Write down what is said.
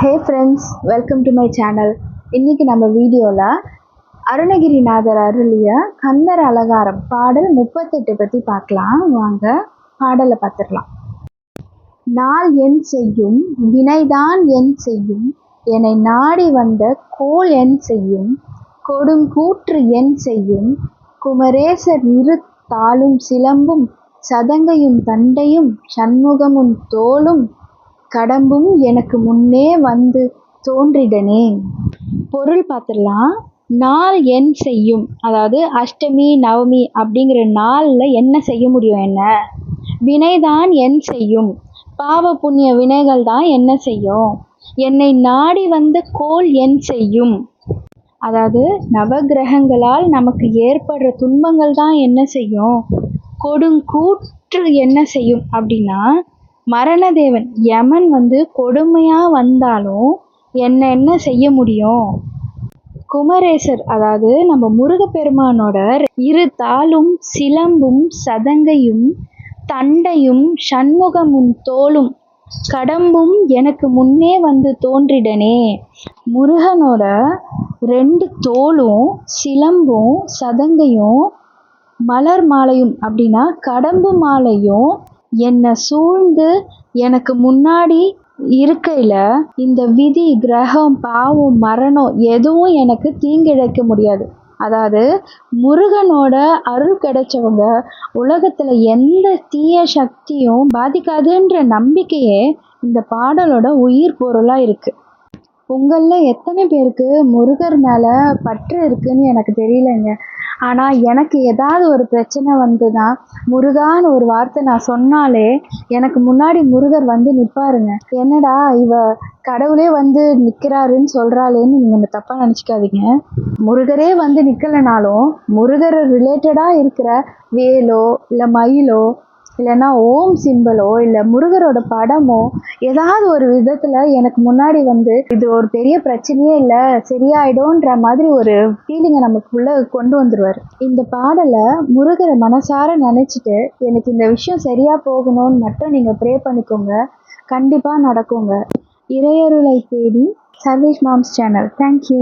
Hey friends, welcome to my channel. இன்றைக்கி நம்ம வீடியோவில் அருணகிரிநாதர் அருளிய கந்தர் அலங்காரம் பாடல் 38 பற்றி பார்க்கலாம். வாங்க பாடலை பார்த்துடலாம். நாள் என் செய்யும் வினைதான் என் செய்யும், என்னை நாடி வந்த கோள் என் செய்யும், கொடுங்கூற்று என் செய்யும், குமரேசர் இரு தாளும் சிலம்பும் சதங்கையும் தண்டையும் சண்முகமும் தோளும் கடம்பும் எனக்கு முன்னே வந்து தோன்றிடனே. பொருள் பார்த்துடலாம். நாள் என் செய்யும், அதாவது அஷ்டமி நவமி அப்படிங்கிற நாளில் என்ன செய்ய முடியும்? என்ன வினைதான் என் செய்யும், பாவ புண்ணிய வினைகள் தான் என்ன செய்யும். என்னை நாடி வந்த கோள் என் செய்யும், அதாவது நவகிரகங்களால் நமக்கு ஏற்படுற துன்பங்கள் தான் என்ன செய்யும். கொடுங்கூற்று என்ன செய்யும் அப்படின்னா, மரணதேவன் யமன் கொடுமையாக வந்தாலும் என்ன செய்ய முடியும். குமரேசர், அதாவது நம்ம முருகப்பெருமானோட இரு தாளும் சிலம்பும் சதங்கையும் தண்டையும் சண்முகமும் தோளும் கடம்பும் எனக்கு முன்னே வந்து தோன்றிடனே. முருகனோட 2 தோளும் சிலம்பும் சதங்கையும் மலர் மாலையும் அப்படின்னா கடம்பு மாலையும் என்னை சூழ்ந்து எனக்கு முன்னாடி இருக்கையில் இந்த விதி கிரகம் பாவம் மரணம் எதுவும் எனக்கு தீங்கிழைக்க முடியாது. அதாவது முருகனோட அருள் கிடைச்சவங்க உலகத்தில் எந்த தீய சக்தியும் பாதிக்காதுன்ற நம்பிக்கையே இந்த பாடலோட உயிர் பொருளாக இருக்குது. உங்களில் எத்தனை பேருக்கு முருகர் மேலே பற்று இருக்குன்னு எனக்கு தெரியலைங்க. ஆனால் எனக்கு ஏதாவது ஒரு பிரச்சனை வந்துன்னா முருகான்னு ஒரு வார்த்தை நான் சொன்னாலே எனக்கு முன்னாடி முருகர் வந்து நிற்பாருங்க. என்னடா இவ கடவுளே வந்து நிற்கிறாருன்னு சொல்கிறாளேன்னு நீங்கள் தப்பாக நினச்சிக்காதீங்க. முருகரே வந்து நிற்கலைனாலும் முருகர் ரிலேட்டடாக இருக்கிற வேலோ இல்லை மயிலோ இல்லைன்னா ஓம் சிம்பலோ இல்லை முருகரோட படமோ ஏதாவது ஒரு விதத்தில் எனக்கு முன்னாடி வந்து இது ஒரு பெரிய பிரச்சனையே இல்லை சரியாயிடும்ன்ற மாதிரி ஒரு ஃபீலிங்கை நமக்குள்ளே கொண்டு வந்துடுவார். இந்த பாடலை முருகரை மனசார நினச்சிட்டு எனக்கு இந்த விஷயம் சரியாக போகணும்னு மட்டும் நீங்கள் ப்ரே பண்ணிக்கோங்க. கண்டிப்பாக நடக்குங்க. இறையருளை தேடி சர்வேஷ் மாம்ஸ் சேனல். தேங்க்யூ.